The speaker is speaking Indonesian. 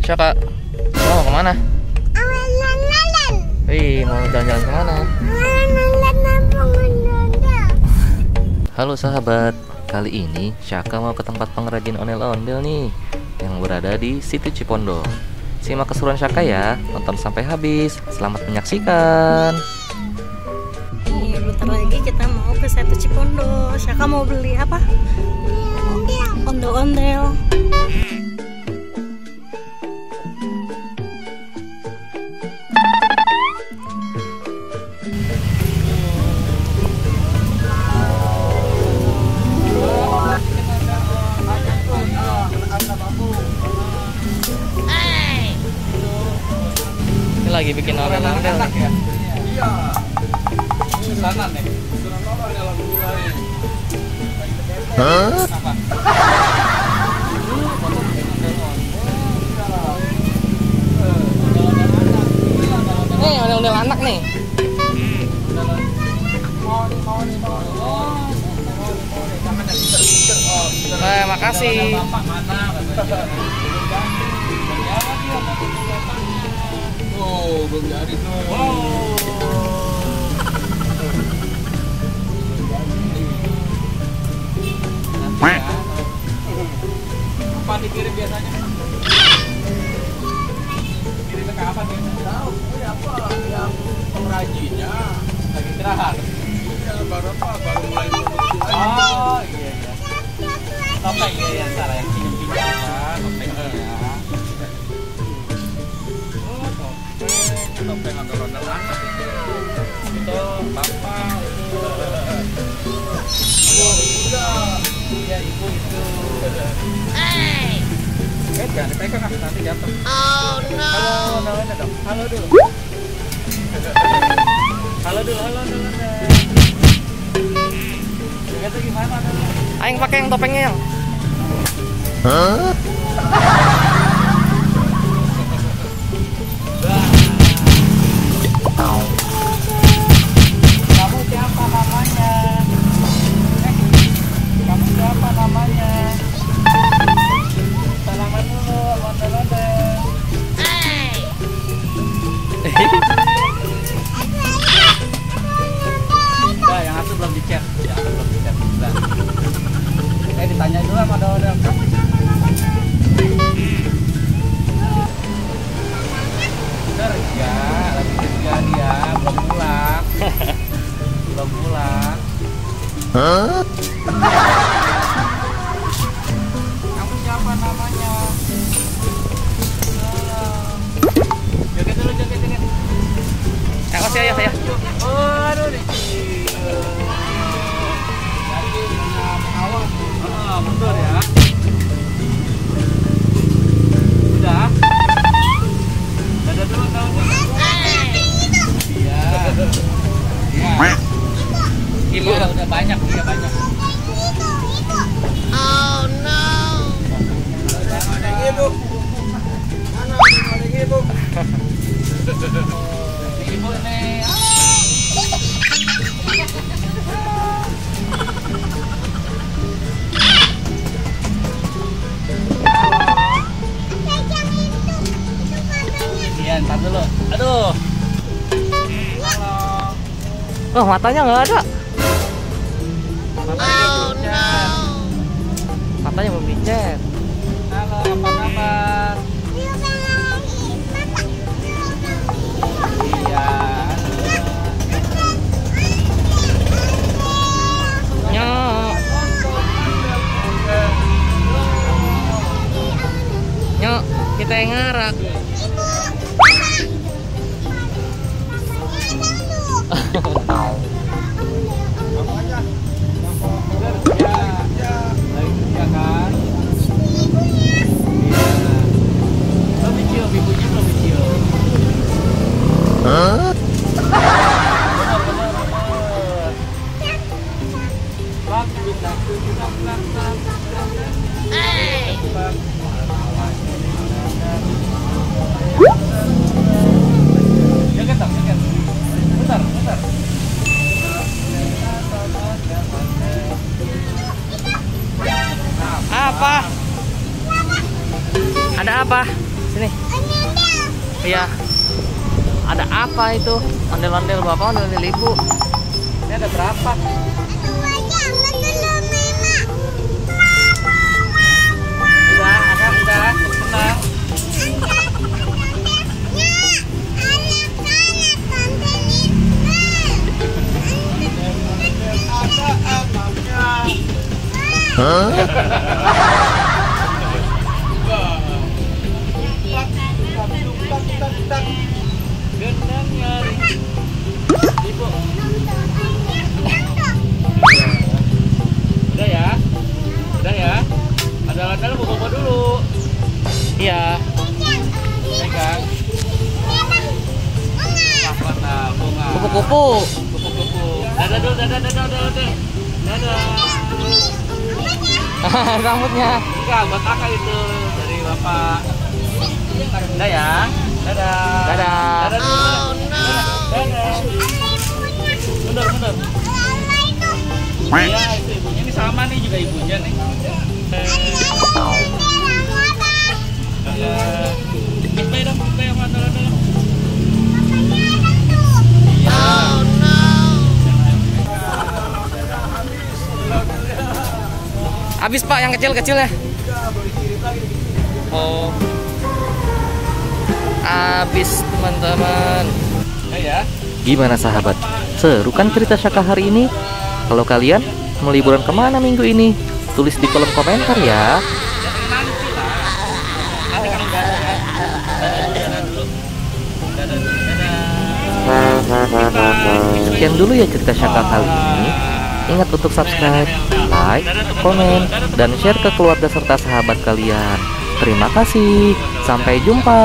Syaka, mau kemana? Wih, mau jalan-jalan kemana? Halo sahabat, kali ini Syaka mau ke tempat pengrajin ondel-ondel nih yang berada di situ Cipondo. Simak keseruan Syaka ya, tonton sampai habis. Selamat menyaksikan. Nih, bentar lagi kita mau ke situ Cipondo. Syaka mau beli apa? Ondel-ondel. Lagi bikin ondel-ondel nih. Iya. Ini sana nih. Apa nih alhamdulillah nih. Hah? Nih, ondel-ondel anak nih. Makasih. Oh, belum jadi tuh. Apa dikirim biasanya? Kirimnya ke apa nih? Tahu, ini apa? Yang pengrajinnya lagi istirahat. Iya, baru mulai produksi. Oh, iya. Topeng ya, salah yang pinjam-pinjam kan, topengnya ya. Topeng ondel-ondel anak itu bapak ibu juga, iya ibu itu. Jangan dipegang nanti jatuh. Oh no. Halo dong, halo dulu. Halo dulu. Itu gimana dulu? Aing pakai yang topengnya yang. Hah? Kamu siapa namanya? Kamu siapa namanya? Salaman dulu, ondel-ondel. Udah, yang satu belum dicet. Saya ditanya dulu sama ondel-ondel. Kerja dia, belum pulang. Hah? Kamu siapa namanya? Joget dulu, joget. Makasih ayah saya. Aduh, nih. Jadi awas. Mundur ya. Udah. Dadah dulu tahunnya. Iya. Ibu udah banyak. Oh no. Ada ibu. Mana ada ibu? Ibu nih. Iya, ntar dulu. Aduh. Halo. Oh, matanya nggak ada. Matanya belum dicet. Halo, apa kabar? Iya. Nyok, kita yang ngarak. Bentar. Apa? Ada apa? Sini. Iya. Ada apa itu? Ondel-ondel bapak, ondel-ondel ibu. Ini ada berapa? Udah, Akang udah. Tenang. Gendang nyari. Ibu. Udah ya? Udah ya? Ada bobo dulu. Iya. Pegang. Apa bunga? Kupu-kupu. Kupu-kupu. Dadah dulu, dadah. Rambutnya. Enggak, buat kakak itu dari bapak. Udah ya. Dadah. Dadah. Oh no. Dadah. Mundur. Iya, itu ibunya ini sama nih, juga ibunya nih. Oh no. Habis Pak yang kecil-kecil ya. Oh. Habis teman-teman. Ya. Gimana sahabat? Seru kan cerita Syaka hari ini? Kalau kalian mau liburan kemana minggu ini? Tulis di kolom komentar ya. Sekian dulu ya cerita Syaka kali ini. Ingat untuk subscribe, like, komen, dan share ke keluarga serta sahabat kalian. Terima kasih. Sampai jumpa.